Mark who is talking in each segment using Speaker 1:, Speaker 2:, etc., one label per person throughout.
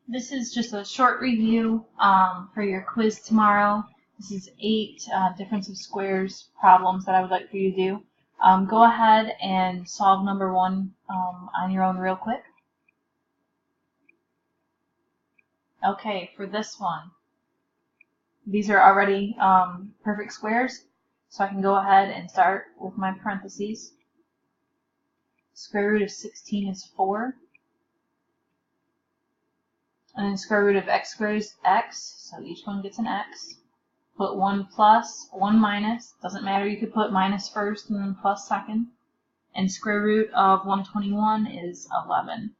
Speaker 1: This is just a short review for your quiz tomorrow. This is 8 difference of squares problems that I would like for you to do. Go ahead and solve number 1 on your own real quick. Okay, for this one, these are already perfect squares, so I can go ahead and start with my parentheses. Square root of 16 is 4. And then square root of x squared is x, so each one gets an x. Put 1 plus, 1 minus, doesn't matter, you could put minus first and then plus second. And square root of 121 is 11.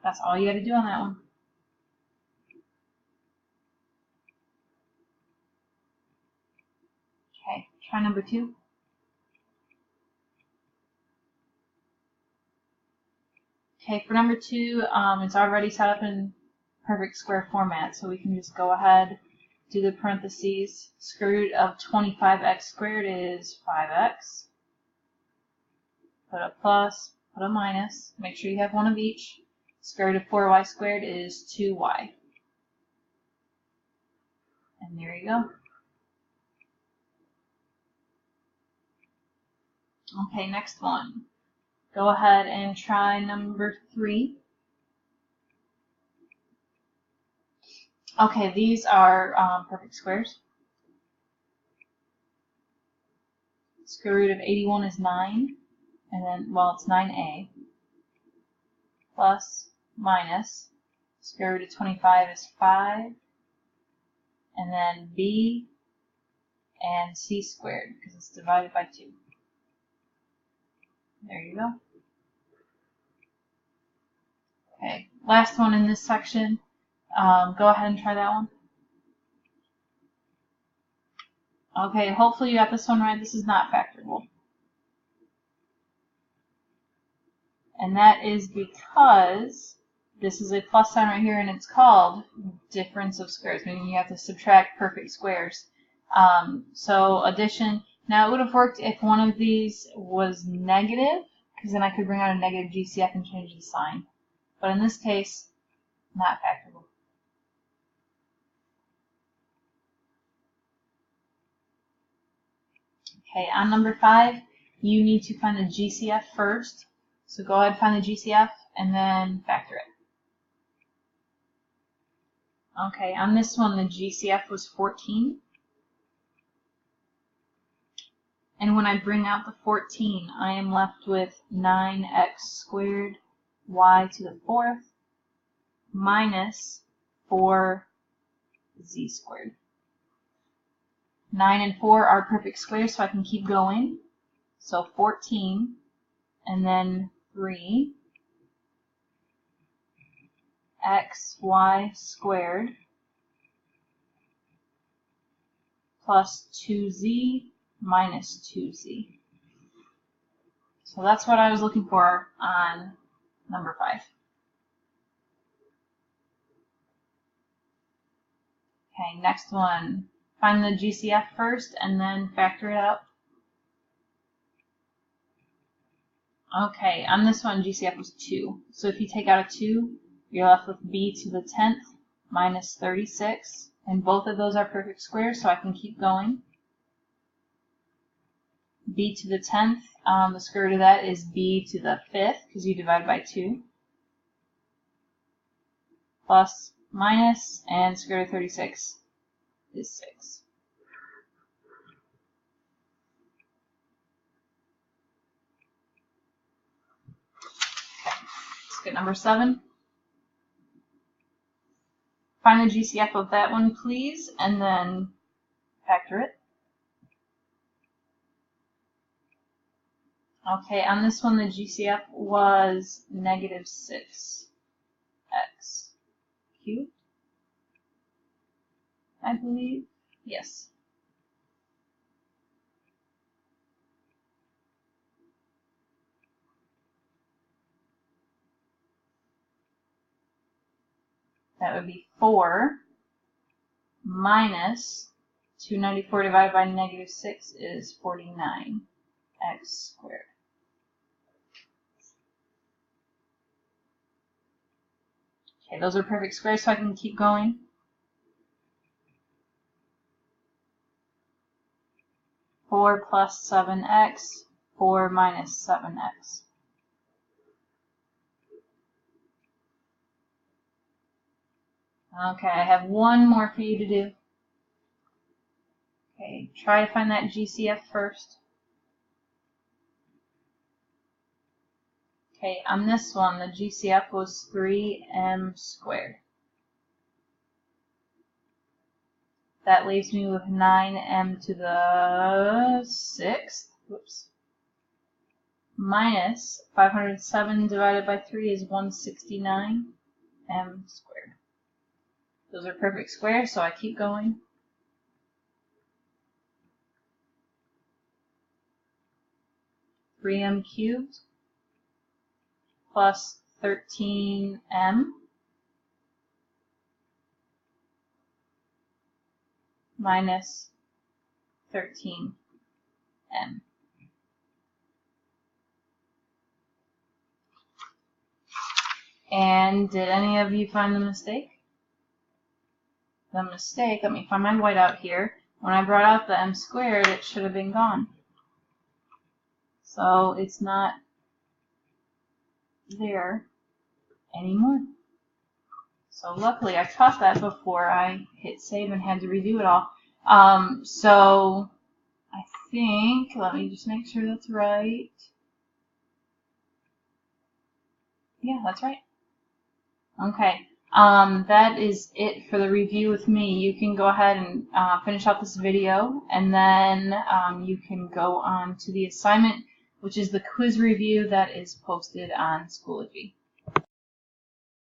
Speaker 1: That's all you got to do on that one. Okay, try number 2. Okay, for number 2, it's already set up in perfect square format, so we can just go ahead, do the parentheses. Square root of 25x squared is 5x. Put a plus, put a minus, make sure you have one of each. Square root of 4y squared is 2y. And there you go. Okay, next one. Go ahead and try number 3. Okay, these are perfect squares. Square root of 81 is 9. And then, well, it's 9a. Plus, minus, square root of 25 is 5. And then b and c squared, because it's divided by 2. There you go. Okay, last one in this section. Go ahead and try that one. Okay, hopefully you got this one right. This is not factorable. And that is because this is a plus sign right here, and it's called difference of squares, meaning you have to subtract perfect squares. So addition, now it would have worked if one of these was negative, because then I could bring out a negative GCF and change the sign. But in this case, not factorable. Okay, on number 5, you need to find the GCF first. So go ahead and find the GCF and then factor it. Okay, on this one, the GCF was 14. And when I bring out the 14, I am left with 9x squared y to the 4th minus 4z squared. 9 and 4 are perfect squares, so I can keep going. So 14 and then 3 xy squared plus 2z minus 2z. So that's what I was looking for on number 5. Okay, next one. Find the GCF first and then factor it out. Okay, on this one, GCF was 2. So if you take out a 2, you're left with b to the 10th minus 36. And both of those are perfect squares, so I can keep going. B to the 10th, the square root of that is b to the 5th, because you divide by 2. Plus, minus, and square root of 36 is 6. Let's get number 7. Find the GCF of that one, please, and then factor it. Okay, on this one, the GCF was negative 6x cubed, I believe. Yes. That would be 4 minus 294 divided by negative 6 is 49x squared. Okay, those are perfect squares, so I can keep going. Four plus 7x, 4 minus 7x. Okay, I have one more for you to do. Okay, try to find that GCF first. Okay, on this one, the GCF was 3m squared. That leaves me with 9m to the 6th, whoops, minus 507 divided by 3 is 169m squared. Those are perfect squares, so I keep going. Three m cubed plus 13m minus 13m. And did any of you find the mistake? The mistake, let me find my whiteout here. When I brought out the m squared, it should have been gone. So it's not there anymore. So luckily I caught that before I hit save and had to redo it all. So I think, let me just make sure that's right. Yeah, that's right. Okay. That is it for the review with me. You can go ahead and finish out this video, and then you can go on to the assignment, which is the quiz review that is posted on Schoology.